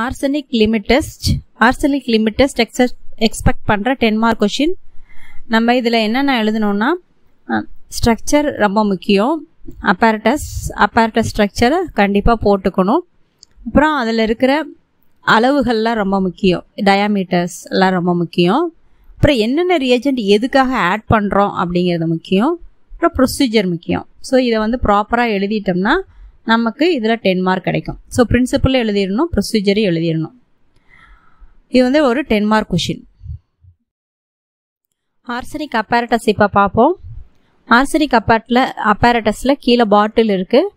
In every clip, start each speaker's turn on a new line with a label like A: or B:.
A: Arsenic limit test expect பண்ற 10 mark question. நம்ம இதுல என்னென்ன எழுதணும்னா ஸ்ட்ரக்சர் ரொம்ப முக்கியம். apparatus ஸ்ட்ரக்சரை கண்டிப்பா போட்டுக்கணும். அப்புறம் அதுல இருக்கிற அளவுகள்லாம் ரொம்ப முக்கியம். டயாமீட்டர்ஸ் எல்லாம் ரொம்ப முக்கியம். அப்புறம் என்னென்ன ரியேஜென்ட் எதுக்காக ஆட் பண்றோம் அப்படிங்கிறது முக்கியம். அப்புறம் ப்ரொசீஜர் முக்கியம். ஸோ இதை வந்து ப்ராப்பரா எழுதிட்டோம்னா நமக்கு இதில் 10 மார்க் கிடைக்கும். ஸோ பிரின்சிபல் எழுதிடணும், ப்ரொசீஜரும் எழுதிடணும். இது வந்து ஒரு 10 மார்க் கொஷின். ஆர்சனிக் அப்பேரட்டஸ் இப்போ பார்ப்போம். ஆர்சனிக் அப்பேரட்டஸில் கீழே பாட்டில் இருக்குது.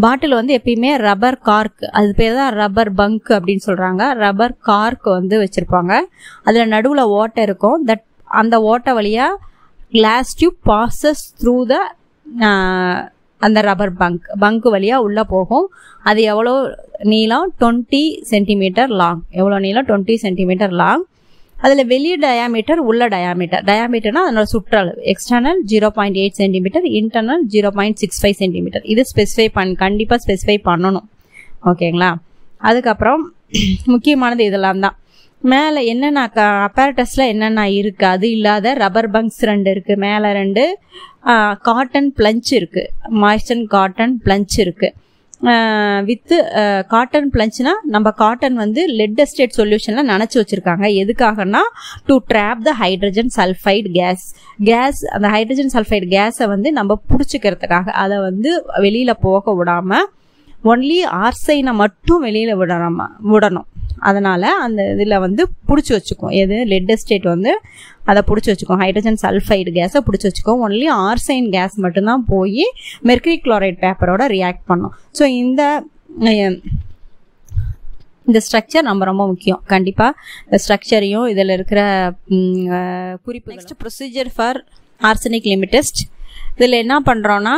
A: பாட்டில் வந்து எப்பயுமே ரப்பர் கார்க், அது பேர் தான் ரப்பர் பங்க் அப்படின்னு சொல்கிறாங்க. ரப்பர் கார்க் வந்து வச்சுருப்பாங்க. அதில் நடுவில் ஓட்டை இருக்கும். அந்த ஓட்டை வழியாக class tube bosses through the அந்த ரப்பர் பங்க் வழியாக உள்ளே போகும். அது எவ்வளோ நீளம்? 20 சென்டிமீட்டர் லாங். எவ்வளோ நீளம்? 20 சென்டிமீட்டர் லாங். அதில் வெளியே டயாமீட்டர், உள்ள டயாமீட்டர்னா அதனோட சுற்றளவு. External 0.8 centimetre, internal 0.65 centimetre. இது கண்டிப்பாக ஸ்பெசிஃபை பண்ணணும். ஓகேங்களா? அதுக்கப்புறம் முக்கியமானது இதெல்லாம் தான். மேலே என்னென்ன அப்பேரட்டஸில் என்னென்ன இருக்குது அது இல்லாத ரப்பர் பங்க்ஸ் 2 இருக்குது. மேலே 2 காட்டன் பிளஞ்ச் இருக்குது. மாய்ஸ்டன் காட்டன் பிளஞ்ச் இருக்குது. வித்து காட்டன் பிளஞ்ச்னா நம்ம காட்டன் வந்து லெட் எஸ்டேட் சொல்யூஷனில் நினச்சி வச்சுருக்காங்க. எதுக்காகனா to trap the hydrogen sulphide gas அந்த ஹைட்ரஜன் சல்ஃபைடு கேஸை வந்து நம்ம பிடிச்சிக்கிறதுக்காக. அதை வந்து வெளியில் போக விடாமல் ஒன்லி ஆர்சைனை மட்டும் வெளியில் விடணும். அதனால அந்த இதில் வந்து பிடிச்சி வச்சுக்கும். எது? லெட் எஸ்டேட் வந்து அதை பிடிச்சி வச்சுக்கும். ஹைட்ரஜன் சல்ஃபைடு கேஸை பிடிச்சி வச்சுக்கும். ஒன்லி ஆர்சைன் கேஸ் மட்டும்தான் போய் மெர்க்குரி குளோரைட் பேப்பரோட ரியாக்ட் பண்ணும். ஸோ இந்த ஸ்ட்ரக்சர் ரொம்ப முக்கியம். கண்டிப்பாக இந்த ஸ்ட்ரக்சரையும் இதில் இருக்கிற குறிப்பு. Next procedure for arsenic limit test. இதில் என்ன பண்ணுறோன்னா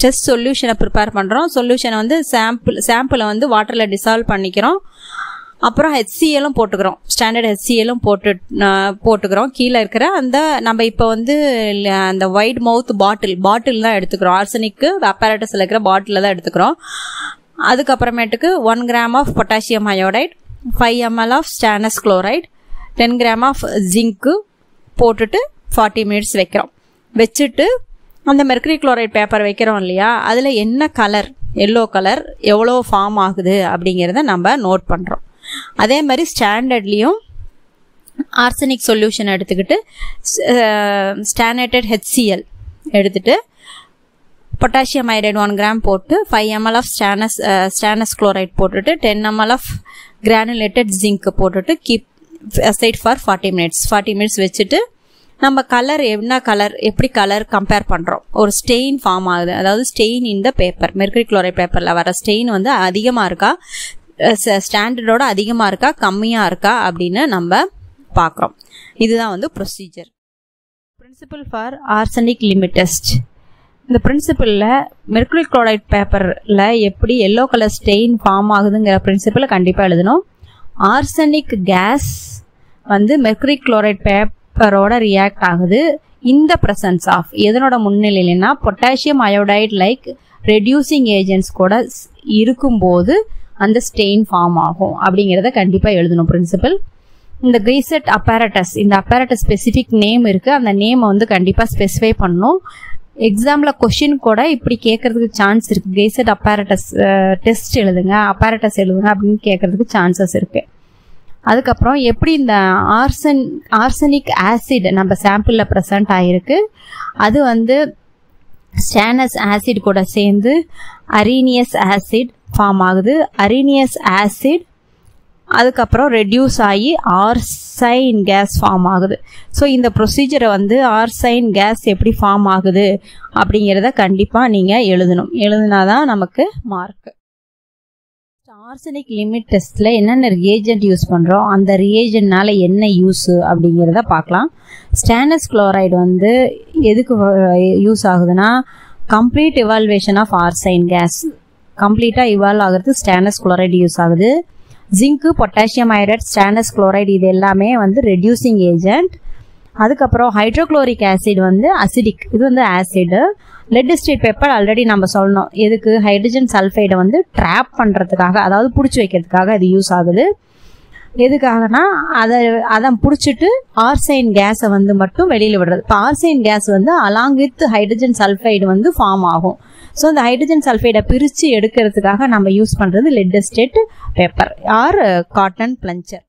A: டெஸ்ட் சொல்யூஷனை ப்ரிப்பேர் பண்ணுறோம். சொல்யூஷனை வந்து சாம்பிளை வந்து வாட்டரில் டிசால்வ் பண்ணிக்கிறோம். அப்புறம் HClலும் போட்டுக்கிறோம். ஸ்டாண்டர்ட் HClலும் போட்டுக்கிறோம். கீழே இருக்கிற அந்த நம்ம இப்போ வந்து அந்த வைட் மவுத் பாட்டில் தான் எடுத்துக்கிறோம். ஆர்சனிக்கு அப்பேரட்டஸில் இருக்கிற பாட்டில் தான் எடுத்துக்கிறோம். அதுக்கப்புறமேட்டுக்கு 1 gram of potassium iodide, 5 ml of stannous chloride, 10 gram of zinc போட்டுட்டு 40 மினிட்ஸ் வைக்கிறோம். வச்சுட்டு அந்த மெர்க்குரி குளோரைட் பேப்பர் வைக்கிறோம் இல்லையா, அதில் என்ன கலர், எல்லோ கலர் எவ்வளோ ஃபார்ம் ஆகுது அப்படிங்கிறத நம்ம நோட் பண்ணுறோம். அதே மாதிரி ஸ்டாண்டர்ட்லேயும் ஆர்சனிக் சொல்யூஷன் எடுத்துக்கிட்டு ஸ்டாண்டர்ட் HCl எடுத்துட்டு பொட்டாசியம் அயோடைட் 1 கிராம் போட்டு 5 ml ஆஃப் ஸ்டானஸ் குளோரைட் போட்டுட்டு 10 ml ஆஃப் கிரானுலேட்டட் ஜிங்க் போட்டுட்டு keep aside for 40 minutes. 40 minutes வச்சுட்டு நம்ம கலர் எப்படி கலர் கம்பேர் பண்ணுறோம். ஒரு ஸ்டெயின் ஃபார்ம் ஆகுது, அதாவது ஸ்டெயின் இந்த பேப்பர், மெர்க்குரி குளோரைட் பேப்பரில் வர ஸ்டெயின் வந்து அதிகமாக இருக்கா, ஸ்டாண்டர்டோட அதிகமாக இருக்கா, கம்மியாக இருக்கா அப்படின்னு நம்ம பார்க்குறோம். இதுதான் வந்து procedure. Principal for arsenic limit test. இந்த பிரின்சிபலில் மெர்க்குரி குளோரைட் பேப்பரில் எப்படி எல்லோ கலர் ஸ்டெயின் ஃபார்ம் ஆகுதுங்கிற பிரின்சிபலை கண்டிப்பாக எழுதணும். ஆர்சனிக் கேஸ் வந்து மெர்க்குரி குளோரைட் பேப்பரோட ரியாக்ட் ஆகுது. இந்த பிரசன்ஸ் ஆஃப் எதனோட முன்னிலையிலனா potassium iodide like reducing agents கூட இருக்கும்போது அந்த ஸ்டெயின் ஃபார்ம் ஆகும் அப்படிங்கிறத கண்டிப்பாக எழுதணும் பிரின்சிபல். இந்த கிரீசெட் அப்பேரட்டஸ், இந்த அப்பேரட்டஸ் ஸ்பெசிஃபிக் நேம் இருக்கு. அந்த நேமை வந்து கண்டிப்பாக ஸ்பெசிஃபை பண்ணணும். எக்ஸாம்ல கொஷின் கூட இப்படி கேட்கறதுக்கு சான்ஸ் இருக்கு. கிரீசெட் அப்பேரட்டஸ் டெஸ்ட் எழுதுங்க, அப்பேரட்டஸ் எழுதுங்க அப்படின்னு கேட்கறதுக்கு சான்சஸ் இருக்கு. அதுக்கப்புறம் எப்படி இந்த ஆர்சனிக் ஆசிட் நம்ம சாம்பிளில் ப்ரெசன்ட் ஆகிருக்கு, அது வந்து ஸ்டானஸ் ஆசிட் கூட சேர்ந்து அரீனியஸ் ஆசிட் ஃபார்ம் ஆகுது. அரீனியஸ் ஆசிட் அதுக்கப்புறம் ரெடியூஸ் ஆகி ஆர்சைன் கேஸ் ஃபார்ம் ஆகுது. ஸோ இந்த ப்ரொசீஜரை வந்து ஆர்சைன் கேஸ் எப்படி ஃபார்ம் ஆகுது அப்படிங்கிறத கண்டிப்பாக நீங்கள் எழுதுனாதான் நமக்கு மார்க். ஆர்சனிக் லிமிட் டெஸ்ட்டில் என்னென்ன ரியேஜென்ட் யூஸ் பண்ணுறோம், அந்த ரியேஜென்ட்னால என்ன யூஸு அப்படிங்கிறத பார்க்கலாம். ஸ்டானஸ் குளோரைடு வந்து எதுக்கு யூஸ் ஆகுதுன்னா complete evolution of arsine gas, கம்ப்ளீட்டாக இவால்வ் ஆகிறது ஸ்டானஸ் குளோரைடு யூஸ் ஆகுது. Zinc, potassium iodide, stannous chloride இது எல்லாமே வந்து ரெடியூசிங் ஏஜென்ட். அதுக்கப்புறம் ஹைட்ரோக்ளோரிக் ஆசிட் வந்து அசிடிக், இது வந்து acid. Lead acetate paper already நம்ம சொல்லணும், எதுக்கு ஹைட்ரஜன் சல்ஃபைடை வந்து ட்ராப் பண்ணுறதுக்காக, அதாவது பிடிச்சி வைக்கிறதுக்காக அது யூஸ் ஆகுது. எதுக்காகனா அதை பிடிச்சிட்டு ஆர்சைன் கேஸை வந்து மட்டும் வெளியில் விடுறது. இப்போ ஆர்சைன் கேஸ் வந்து அலாங் வித் ஹைட்ரஜன் சல்ஃபைடு வந்து ஃபார்ம் ஆகும். ஸோ இந்த ஹைட்ரஜன் சல்ஃபைடை பிரித்து எடுக்கிறதுக்காக நம்ம யூஸ் பண்ணுறது let acetate paper R cotton plunger.